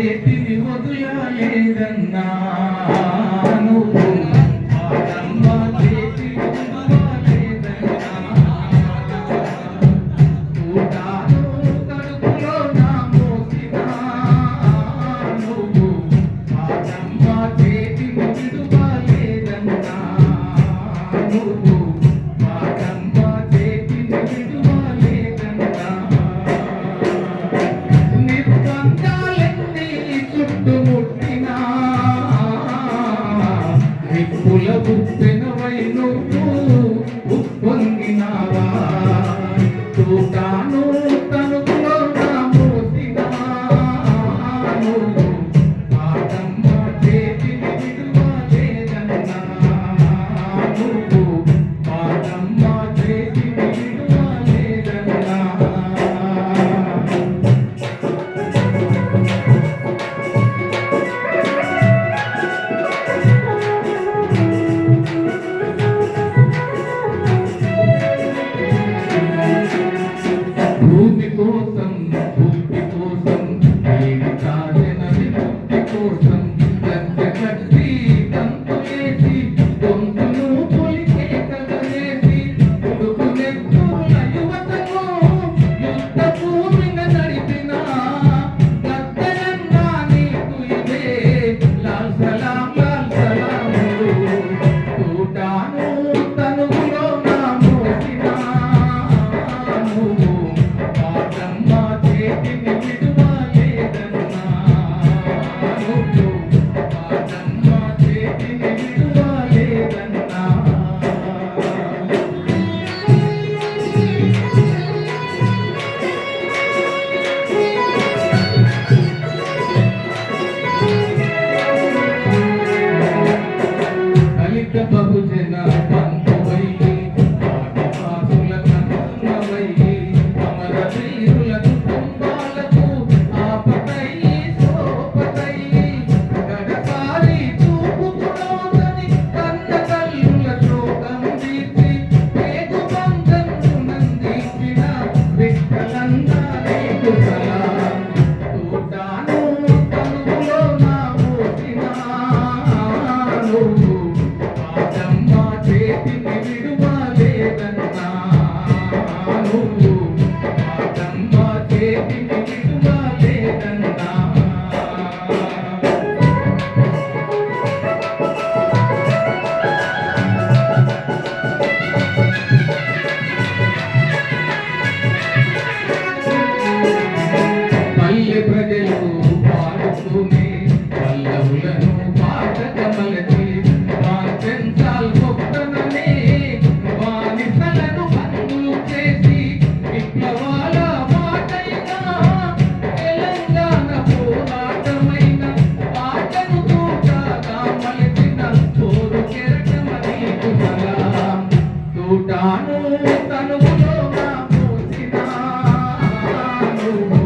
చేతిని వదులలేదన్నా నువ్వు పాదమ్మ చేతిని వదులలేదన్నా కూటాను కడుపులో నా మోసినా నువ్వు పాదమ్మ చేతిని విడువలేదన్నా నువ్వు పాదమ్మ చేతిని విడువలేదన్నా చుట్టుముట్టినా నిప్పుల గుప్పెనవై నువ్వు ఉప్పొంగినావా చూటాను తనుకులో నా మోసినా నువ్వు పాదమ్మ చేతిని విడువలేదన్నా నువ్వు పాదమ్మ చేతిని విడువలేదన్నా భూమి కోసం భూమి కోసం ఏమి కాదనని భూమి కోసం గద్దె కట్టి కంపు వేసి గొంతును పొలికే కదలేసి ఉడుకు నెత్తుల యువతను యుద్ధ భూమిన నడిపిన గద్దెలన్నా నీకు ఇదే లాల్ సలాం కూటాను తనువులో నా మోసినా నువ్వు పాదమ్మ చేతిని విడువలేదన్నా నువ్వు పాదమ్మ చేతిని విడువలేదన్నా దళిత బహుజన బంధువై ఆదివాసుల కన్నవై అమర వీరుల కుటుంబాలకు ఆపదై సోపదై గడసారి చూపుకునోదని కన్న కల్లుల శోకం తీర్చి పేగు బంధమునందించిన విఠలంగా నీకు సలాం కూటాను తనువులో నా మోసినా నువ్వు పాదమ్మ చేతిని విడువలేదన్నా నువ్వు పాదమ్మ చేతిని విడువలేదన్నా పల్లె ప్రజలు పాడుతూనే పల్లవులను పాటగా మలచి వాంఛాల్ గొప్పననే బానిసలను బంధులు చేసి విప్లవాల మాటైనా తెలంగాణ పోరాటమైన పాటను తూటాగా మలచిన పోరు కెరటమనీకు సలాం తూటాను తనువులో నా మోసినా నువ్వు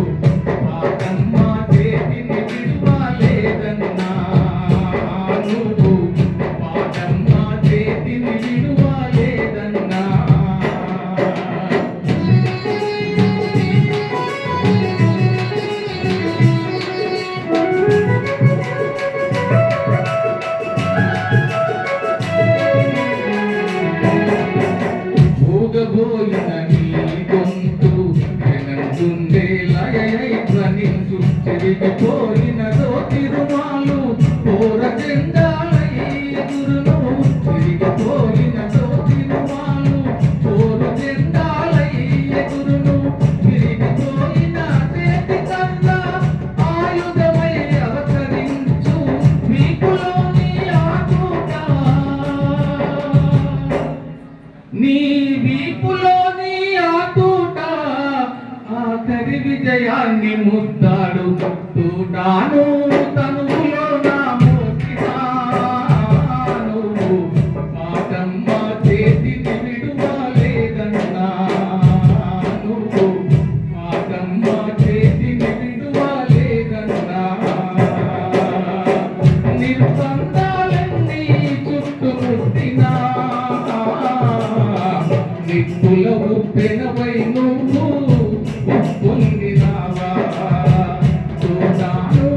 పాదమ్మ చేతిని విడువలేదన్నా నువ్వు పాదమ్మ చేతిని విడువలేదన్నా మూగబోయిన నీ గొంతు వినందుండే లయై ధ్వనించు తిరిగిపోయినదో తిరుమాలు పోర జెండాలై ఎగురును తిరిగిపోయినదో తిరుమాలు పోర జెండాలై ఎగురును తిరిగిపోయిన చేతి కన్న ఆయుధమై అవతరించు వీపులోని ఆటూట నీ వీపులోని ఆటూట ఆఖరి విజయాన్ని ముద్దాడు తూటాను తనువులో నా మోసినా నువ్వు పాదమ్మ చేతిని విడువలేదన్నా నువ్వు పాదమ్మ చేతిని విడువలేదన్నా నిర్బంధాలన్నీ చుట్టుముట్టినా నిప్పుల ఉప్పెనవై నువ్వు ఉప్పొంగినావా చూడాను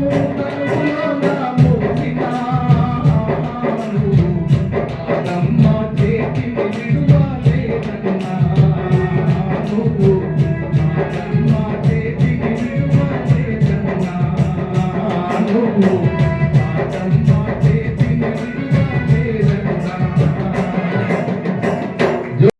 నువ్వు